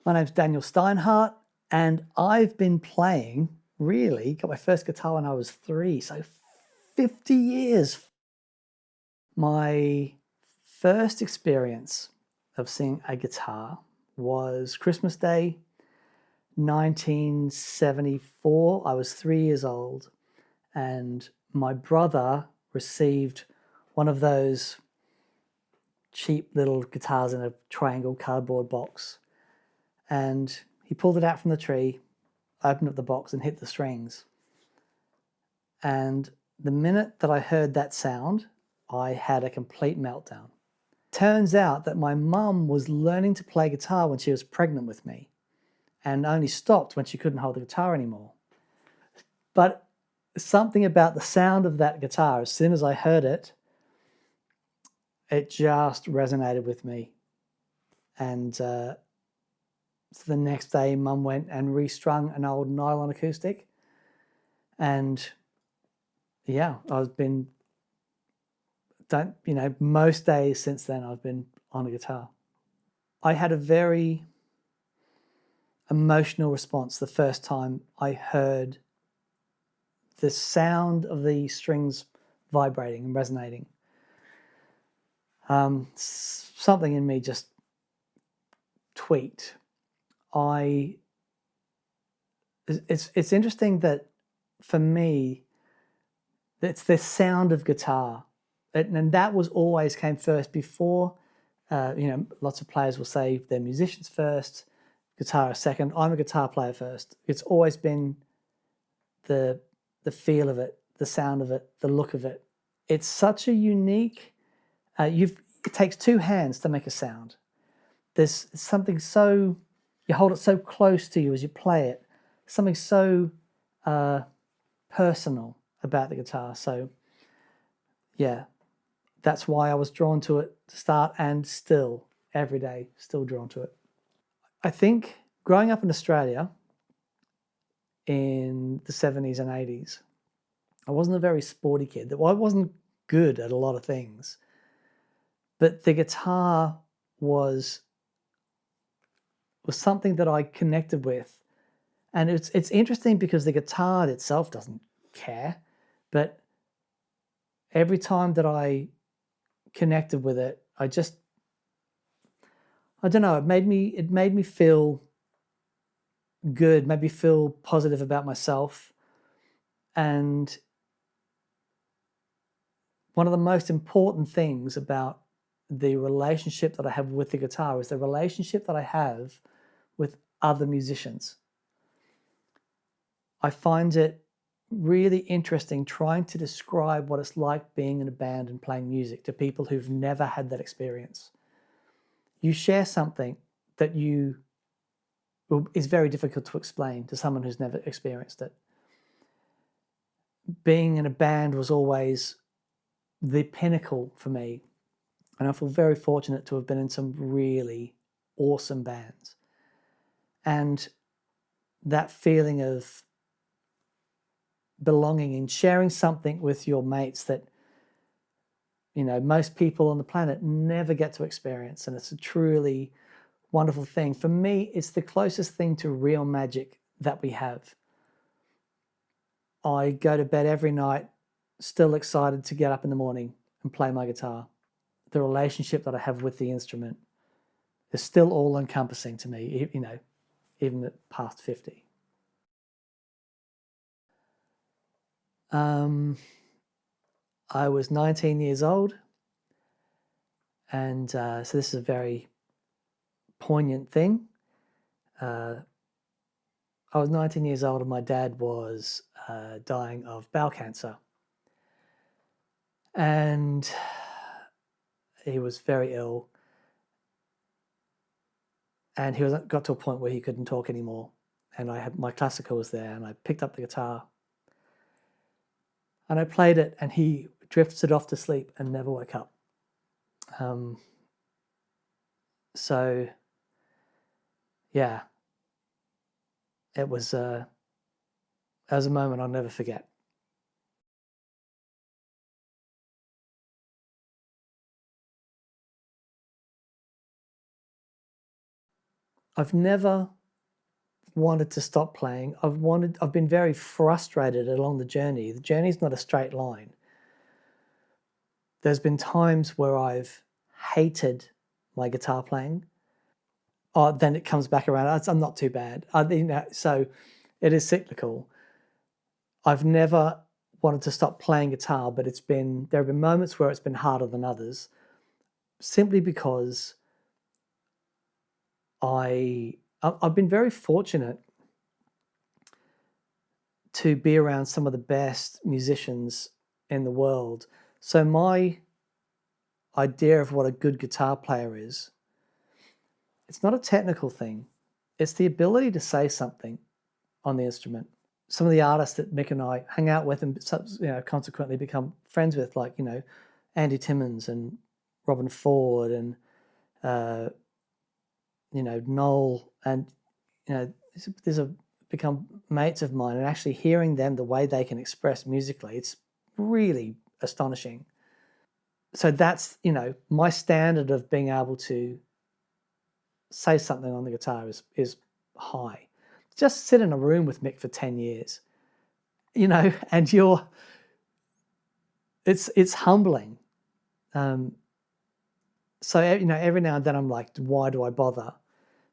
My name's Daniel Steinhardt, and I've been playing, really, got my first guitar when I was 3, so 50 years. My first experience of seeing a guitar was Christmas Day, 1974. I was 3 years old, and my brother received one of those cheap little guitars in a triangle cardboard box. And he pulled it out from the tree, opened up the box and hit the strings. And the minute that I heard that sound, I had a complete meltdown. Turns out that my mum was learning to play guitar when she was pregnant with me and only stopped when she couldn't hold the guitar anymore. But something about the sound of that guitar, as soon as I heard it, it just resonated with me. And so the next day, Mum went and restrung an old nylon acoustic. And yeah, most days since then, I've been on a guitar. I had a very emotional response the first time I heard the sound of the strings vibrating and resonating. Something in me just tweaked. It's interesting that for me, it's the sound of guitar, and that always came first before. Lots of players will say they're musicians first, guitar second. I'm a guitar player first. It's always been the feel of it, the sound of it, the look of it. It's such a unique. It takes two hands to make a sound. There's something so, you hold it so close to you as you play it. Something so personal about the guitar. So yeah, that's why I was drawn to it to start, and still every day still drawn to it. I think growing up in Australia in the 70s and 80s, I wasn't a very sporty kid. I wasn't good at a lot of things, but the guitar was something that I connected with. And it's interesting because the guitar itself doesn't care, but every time that I connected with it, I don't know, it made me feel good, made me feel positive about myself. And one of the most important things about the relationship that I have with the guitar is the relationship that I have with other musicians. I find it really interesting trying to describe what it's like being in a band and playing music to people who've never had that experience. You share something that is very difficult to explain to someone who's never experienced it. Being in a band was always the pinnacle for me, and I feel very fortunate to have been in some really awesome bands. And that feeling of belonging and sharing something with your mates that most people on the planet never get to experience, and it's a truly wonderful thing. For me, it's the closest thing to real magic that we have. I go to bed every night still excited to get up in the morning and play my guitar. The relationship that I have with the instrument is still all encompassing to me, even at past 50. I was 19 years old, and so this is a very poignant thing. I was 19 years old, and my dad was dying of bowel cancer. And he was very ill. And he got to a point where he couldn't talk anymore. And I had my classical was there, and I picked up the guitar. And I played it, and he drifted off to sleep and never woke up. So, yeah, it was a moment I'll never forget. I've never wanted to stop playing. I've been very frustrated along the journey. The journey's not a straight line. There's been times where I've hated my guitar playing. Then it comes back around. I'm not too bad. So it is cyclical. I've never wanted to stop playing guitar, but there have been moments where it's been harder than others, simply because I've been very fortunate to be around some of the best musicians in the world. So my idea of what a good guitar player is, it's not a technical thing. It's the ability to say something on the instrument. Some of the artists that Mick and I hang out with and consequently become friends with, like, Andy Timmons and Robin Ford and Noel, and these have become mates of mine, and actually hearing them, the way they can express musically, it's really astonishing. So that's, my standard of being able to say something on the guitar is high. Just sit in a room with Mick for 10 years, and it's humbling. So, every now and then I'm like, why do I bother?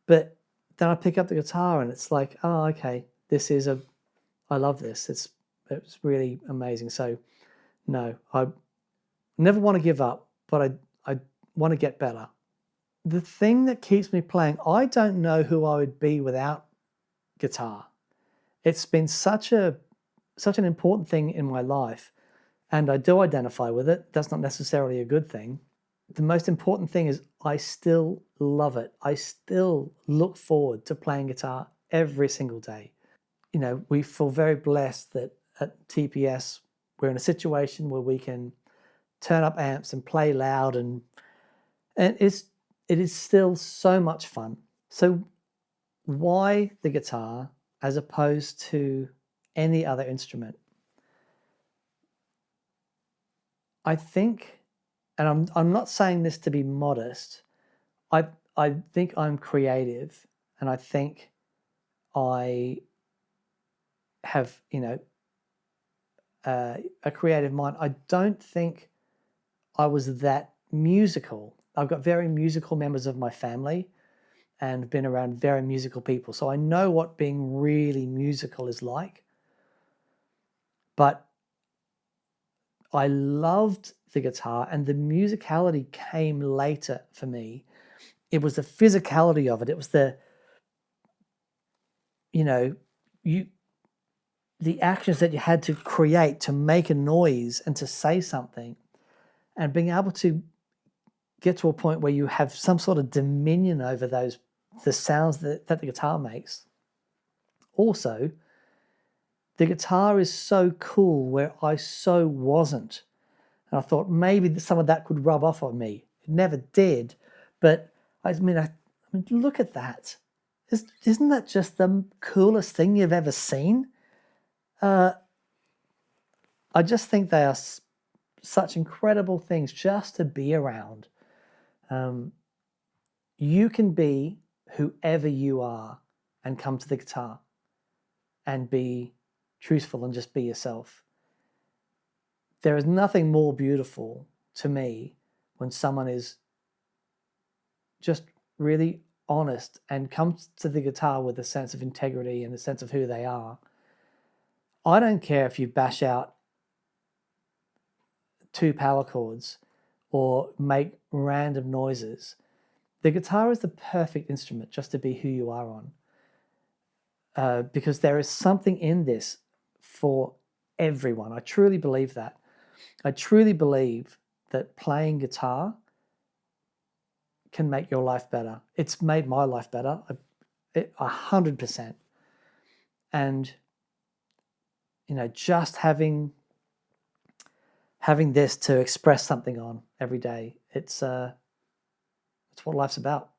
But then I pick up the guitar and it's like, oh, okay, I love this. It's really amazing. So no, I never want to give up, but I want to get better. The thing that keeps me playing, I don't know who I would be without guitar. It's been such an important thing in my life, and I do identify with it. That's not necessarily a good thing. The most important thing is I still love it. I still look forward to playing guitar every single day. We feel very blessed that at TPS we're in a situation where we can turn up amps and play loud, and it is still so much fun. So why the guitar as opposed to any other instrument? I think, and I'm not saying this to be modest, I think I'm creative, and I think I have a creative mind. I don't think I was that musical. I've got very musical members of my family and been around very musical people, so I know what being really musical is like. But I loved the guitar, and the musicality came later for me. It was the physicality of it. It was the actions that you had to create to make a noise and to say something, and being able to get to a point where you have some sort of dominion over the sounds that the guitar makes. Also, the guitar is so cool where I so wasn't. And I thought maybe some of that could rub off on me. It never did. But I mean, look at that. Isn't that just the coolest thing you've ever seen? I just think they are such incredible things just to be around. You can be whoever you are and come to the guitar and be truthful and just be yourself. There is nothing more beautiful to me when someone is just really honest and comes to the guitar with a sense of integrity and a sense of who they are. I don't care if you bash out 2 power chords or make random noises. The guitar is the perfect instrument just to be who you are on. Because there is something in this for everyone. I truly believe that. I truly believe that playing guitar can make your life better. It's made my life better, 100%. And just having this to express something on every day, it's what life's about.